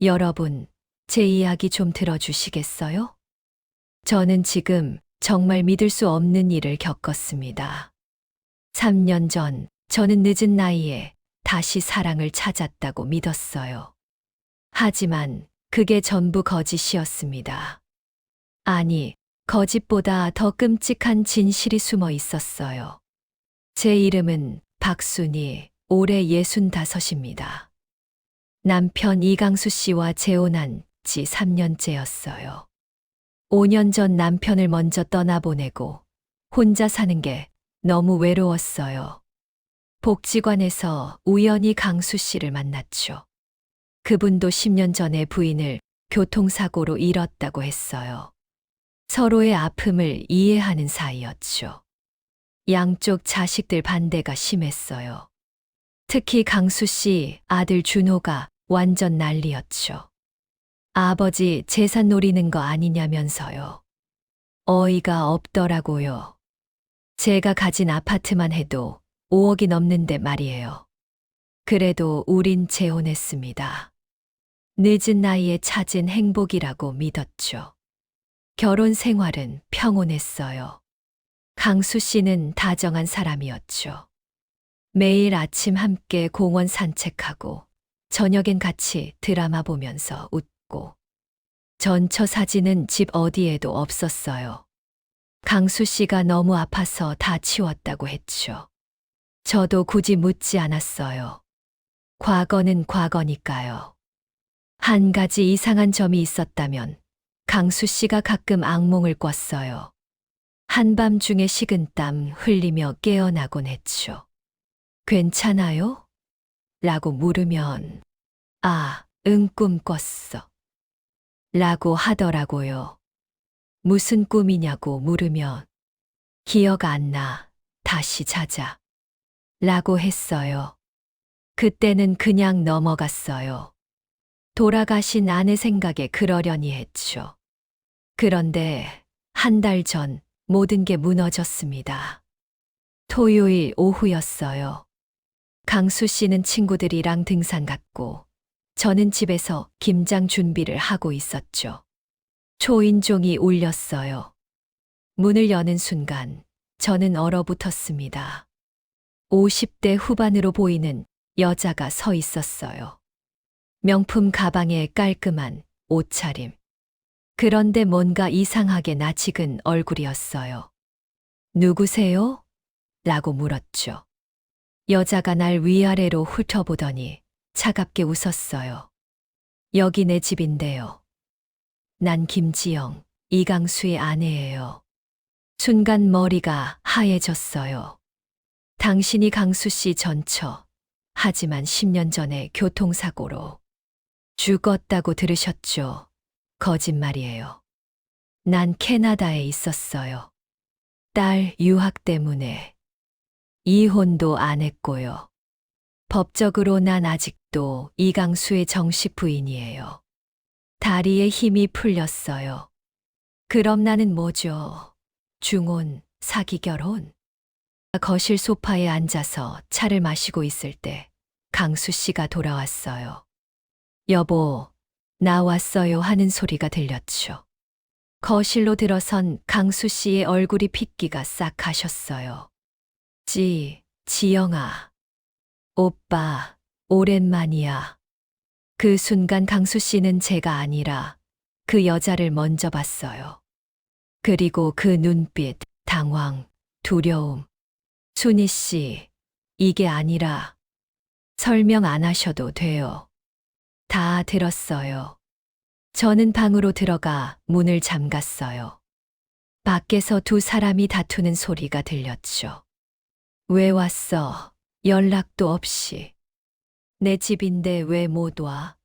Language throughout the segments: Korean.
여러분, 제 이야기 좀 들어주시겠어요? 저는 지금 정말 믿을 수 없는 일을 겪었습니다. 3년 전, 저는 늦은 나이에 다시 사랑을 찾았다고 믿었어요. 하지만 그게 전부 거짓이었습니다. 아니, 거짓보다 더 끔찍한 진실이 숨어 있었어요. 제 이름은 박순희, 올해 65입니다. 남편 이강수 씨와 재혼한 지 3년째였어요. 5년 전 남편을 먼저 떠나보내고 혼자 사는 게 너무 외로웠어요. 복지관에서 우연히 강수 씨를 만났죠. 그분도 10년 전에 부인을 교통사고로 잃었다고 했어요. 서로의 아픔을 이해하는 사이였죠. 양쪽 자식들 반대가 심했어요. 특히 강수 씨 아들 준호가 완전 난리였죠. 아버지 재산 노리는 거 아니냐면서요. 어이가 없더라고요. 제가 가진 아파트만 해도 5억이 넘는데 말이에요. 그래도 우린 재혼했습니다. 늦은 나이에 찾은 행복이라고 믿었죠. 결혼 생활은 평온했어요. 강수 씨는 다정한 사람이었죠. 매일 아침 함께 공원 산책하고 저녁엔 같이 드라마 보면서 웃고 전처 사진은 집 어디에도 없었어요. 강수 씨가 너무 아파서 다 치웠다고 했죠. 저도 굳이 묻지 않았어요. 과거는 과거니까요. 한 가지 이상한 점이 있었다면 강수 씨가 가끔 악몽을 꿨어요. 한밤중에 식은땀 흘리며 깨어나곤 했죠. 괜찮아요? 라고 물으면 응 꿈 꿨어. 라고 하더라고요. 무슨 꿈이냐고 물으면 기억 안 나. 다시 자자. 라고 했어요. 그때는 그냥 넘어갔어요. 돌아가신 아내 생각에 그러려니 했죠. 그런데 한 달 전 모든 게 무너졌습니다. 토요일 오후였어요. 강수 씨는 친구들이랑 등산 갔고 저는 집에서 김장 준비를 하고 있었죠. 초인종이 울렸어요. 문을 여는 순간 저는 얼어붙었습니다. 50대 후반으로 보이는 여자가 서 있었어요. 명품 가방에 깔끔한 옷차림. 그런데 뭔가 이상하게 낯익은 얼굴이었어요. 누구세요? 라고 물었죠. 여자가 날 위아래로 훑어보더니 차갑게 웃었어요. 여기 내 집인데요. 난 김지영, 이강수의 아내예요. 순간 머리가 하얘졌어요. 당신이 강수 씨 전처, 하지만 10년 전에 교통사고로 죽었다고 들으셨죠? 거짓말이에요. 난 캐나다에 있었어요. 딸 유학 때문에. 이혼도 안 했고요. 법적으로 난 아직도 이강수의 정식 부인이에요. 다리에 힘이 풀렸어요. 그럼 나는 뭐죠? 중혼, 사기 결혼? 거실 소파에 앉아서 차를 마시고 있을 때 강수 씨가 돌아왔어요. 여보, 나 왔어요 하는 소리가 들렸죠. 거실로 들어선 강수 씨의 얼굴이 핏기가 싹 가셨어요. 지영아. 오빠, 오랜만이야. 그 순간 강수 씨는 제가 아니라 그 여자를 먼저 봤어요. 그리고 그 눈빛, 당황, 두려움. 순희 씨, 이게 아니라 설명 안 하셔도 돼요. 다 들었어요. 저는 방으로 들어가 문을 잠갔어요. 밖에서 두 사람이 다투는 소리가 들렸죠. 왜 왔어? 연락도 없이. 내 집인데 왜 못 와?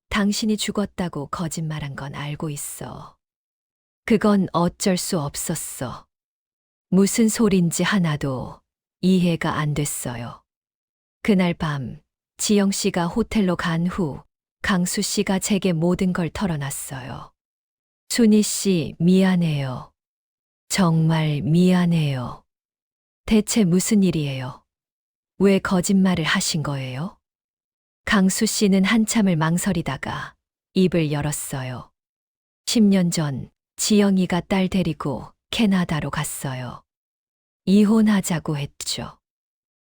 당신이 죽었다고 거짓말한 건 알고 있어. 그건 어쩔 수 없었어. 무슨 소린지 하나도 이해가 안 됐어요. 그날 밤 지영 씨가 호텔로 간 후 강수 씨가 제게 모든 걸 털어놨어요. 순희 씨 미안해요. 정말 미안해요. 대체 무슨 일이에요? 왜 거짓말을 하신 거예요? 강수 씨는 한참을 망설이다가 입을 열었어요. 10년 전 지영이가 딸 데리고 캐나다로 갔어요. 이혼하자고 했죠.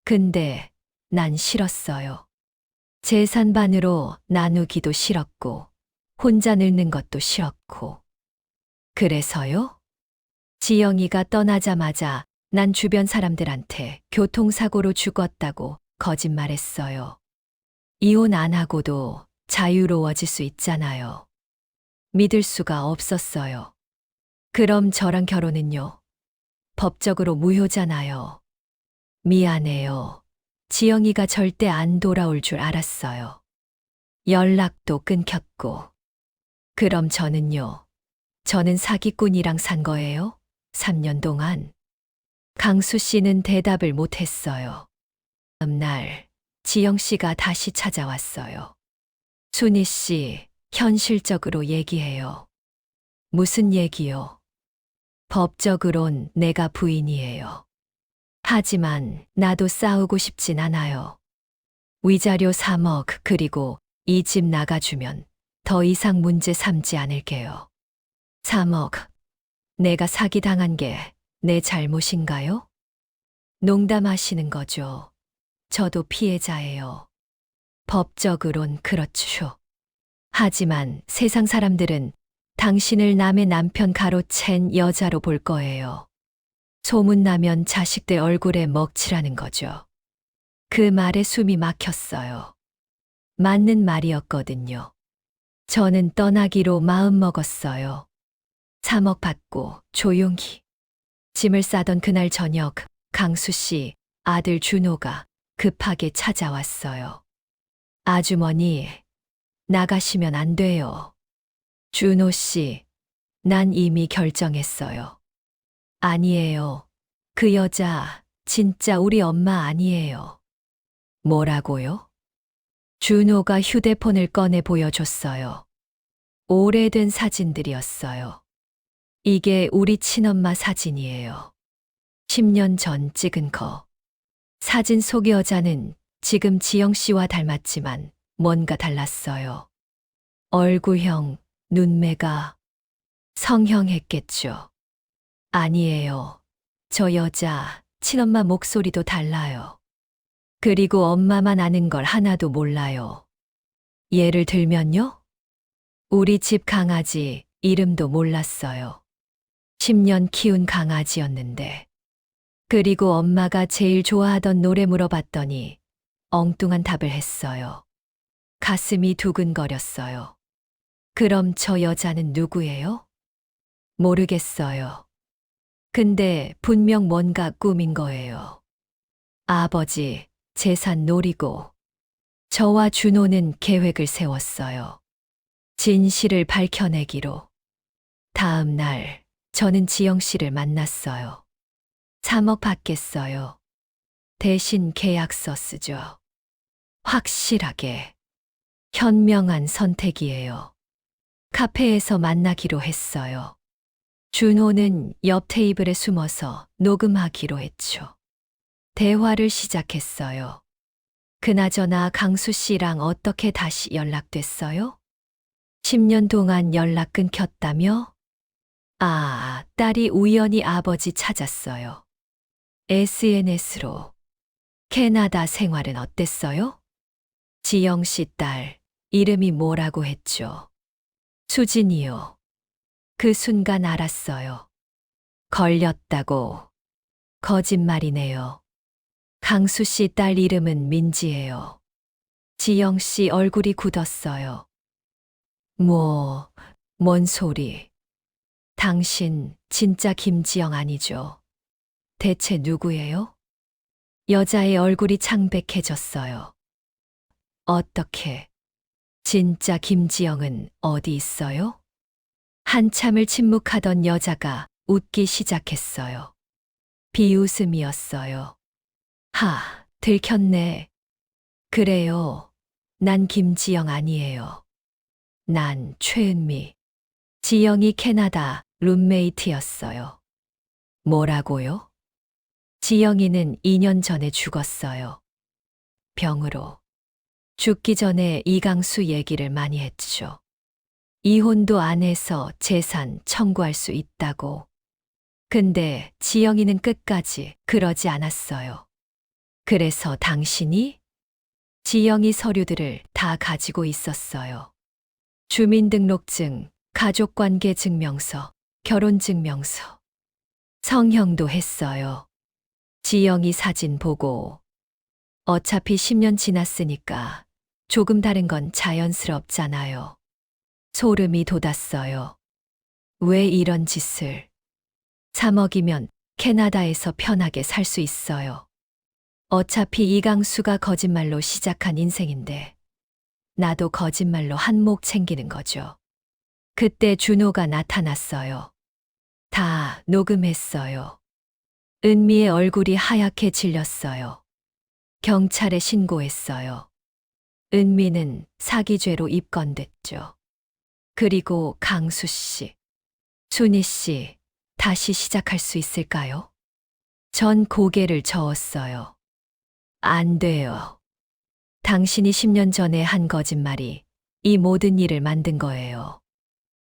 근데 난 싫었어요. 재산 반으로 나누기도 싫었고, 혼자 늙는 것도 싫었고. 그래서요? 지영이가 떠나자마자 난 주변 사람들한테 교통사고로 죽었다고 거짓말했어요. 이혼 안 하고도 자유로워질 수 있잖아요. 믿을 수가 없었어요. 그럼 저랑 결혼은요? 법적으로 무효잖아요. 미안해요. 지영이가 절대 안 돌아올 줄 알았어요. 연락도 끊겼고. 그럼 저는요? 저는 사기꾼이랑 산 거예요? 3년 동안. 강수 씨는 대답을 못 했어요. 다음 날, 지영 씨가 다시 찾아왔어요. 순희 씨, 현실적으로 얘기해요. 무슨 얘기요? 법적으론 내가 부인이에요. 하지만 나도 싸우고 싶진 않아요. 위자료 3억 그리고 이 집 나가주면 더 이상 문제 삼지 않을게요. 3억. 내가 사기당한 게 내 잘못인가요? 농담하시는 거죠. 저도 피해자예요. 법적으론 그렇죠. 하지만 세상 사람들은 당신을 남의 남편 가로챈 여자로 볼 거예요. 소문나면 자식들 얼굴에 먹칠하는 거죠. 그 말에 숨이 막혔어요. 맞는 말이었거든요. 저는 떠나기로 마음먹었어요. 3억 받고 조용히. 짐을 싸던 그날 저녁 강수 씨 아들 준호가 급하게 찾아왔어요. 아주머니, 나가시면 안 돼요. 준호 씨, 난 이미 결정했어요. 아니에요. 그 여자 진짜 우리 엄마 아니에요. 뭐라고요? 준호가 휴대폰을 꺼내 보여줬어요. 오래된 사진들이었어요. 이게 우리 친엄마 사진이에요. 10년 전 찍은 거. 사진 속 여자는 지금 지영 씨와 닮았지만 뭔가 달랐어요. 얼굴형, 눈매가 성형했겠죠. 아니에요. 저 여자, 친엄마 목소리도 달라요. 그리고 엄마만 아는 걸 하나도 몰라요. 예를 들면요? 우리 집 강아지 이름도 몰랐어요. 10년 키운 강아지였는데. 그리고 엄마가 제일 좋아하던 노래 물어봤더니 엉뚱한 답을 했어요. 가슴이 두근거렸어요. 그럼 저 여자는 누구예요? 모르겠어요. 근데 분명 뭔가 꾸민 거예요. 아버지, 재산 노리고. 저와 준호는 계획을 세웠어요. 진실을 밝혀내기로. 다음 날, 저는 지영 씨를 만났어요. 3억 받겠어요. 대신 계약서 쓰죠. 확실하게. 현명한 선택이에요. 카페에서 만나기로 했어요. 준호는 옆 테이블에 숨어서 녹음하기로 했죠. 대화를 시작했어요. 그나저나 강수 씨랑 어떻게 다시 연락됐어요? 10년 동안 연락 끊겼다며? 아, 딸이 우연히 아버지 찾았어요. SNS로. 캐나다 생활은 어땠어요? 지영 씨 딸, 이름이 뭐라고 했죠? 수진이요. 그 순간 알았어요. 걸렸다고. 거짓말이네요. 강수 씨 딸 이름은 민지예요. 지영 씨 얼굴이 굳었어요. 뭔 소리. 당신 진짜 김지영 아니죠? 대체 누구예요? 여자의 얼굴이 창백해졌어요. 어떻게? 진짜 김지영은 어디 있어요? 한참을 침묵하던 여자가 웃기 시작했어요. 비웃음이었어요. 들켰네. 그래요. 난 김지영 아니에요. 난 최은미. 지영이 캐나다 룸메이트였어요. 뭐라고요? 지영이는 2년 전에 죽었어요. 병으로. 죽기 전에 이강수 얘기를 많이 했죠. 이혼도 안 해서 재산 청구할 수 있다고. 근데 지영이는 끝까지 그러지 않았어요. 그래서 당신이? 지영이 서류들을 다 가지고 있었어요. 주민등록증, 가족관계 증명서, 결혼증명서. 성형도 했어요. 지영이 사진 보고 어차피 10년 지났으니까 조금 다른 건 자연스럽잖아요. 소름이 돋았어요. 왜 이런 짓을? 3억이면 캐나다에서 편하게 살 수 있어요. 어차피 이강수가 거짓말로 시작한 인생인데 나도 거짓말로 한몫 챙기는 거죠. 그때 준호가 나타났어요. 다 녹음했어요. 은미의 얼굴이 하얗게 질렸어요. 경찰에 신고했어요. 은미는 사기죄로 입건됐죠. 그리고 강수 씨, 순희 씨, 다시 시작할 수 있을까요? 전 고개를 저었어요. 안 돼요. 당신이 10년 전에 한 거짓말이 이 모든 일을 만든 거예요.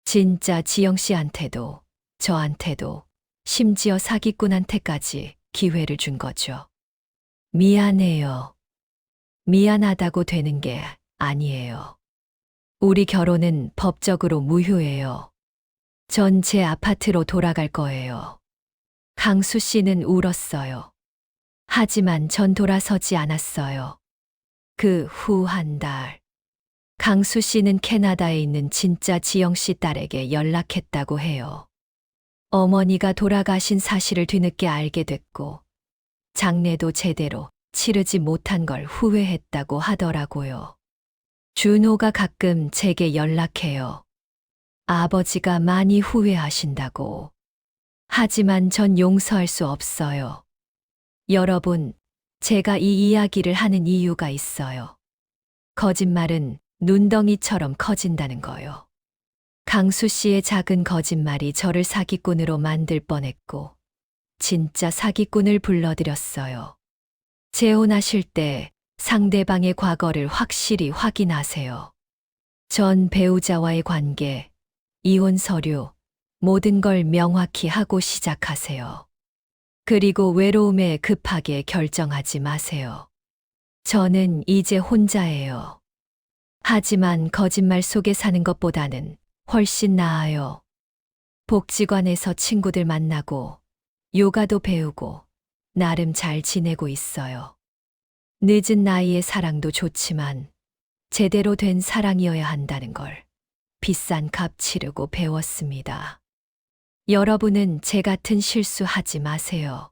진짜 지영 씨한테도, 저한테도, 심지어 사기꾼한테까지 기회를 준 거죠. 미안해요. 미안하다고 되는 게 아니에요. 우리 결혼은 법적으로 무효예요. 전 제 아파트로 돌아갈 거예요. 강수 씨는 울었어요. 하지만 전 돌아서지 않았어요. 그 후 한 달, 강수 씨는 캐나다에 있는 진짜 지영 씨 딸에게 연락했다고 해요. 어머니가 돌아가신 사실을 뒤늦게 알게 됐고, 장례도 제대로 치르지 못한 걸 후회했다고 하더라고요. 준호가 가끔 제게 연락해요. 아버지가 많이 후회하신다고. 하지만 전 용서할 수 없어요. 여러분, 제가 이 이야기를 하는 이유가 있어요. 거짓말은 눈덩이처럼 커진다는 거요. 강수 씨의 작은 거짓말이 저를 사기꾼으로 만들 뻔했고, 진짜 사기꾼을 불러들였어요. 재혼하실 때 상대방의 과거를 확실히 확인하세요. 전 배우자와의 관계, 이혼 서류, 모든 걸 명확히 하고 시작하세요. 그리고 외로움에 급하게 결정하지 마세요. 저는 이제 혼자예요. 하지만 거짓말 속에 사는 것보다는 훨씬 나아요. 복지관에서 친구들 만나고, 요가도 배우고, 나름 잘 지내고 있어요. 늦은 나이에 사랑도 좋지만, 제대로 된 사랑이어야 한다는 걸 비싼 값 치르고 배웠습니다. 여러분은 제 같은 실수 하지 마세요.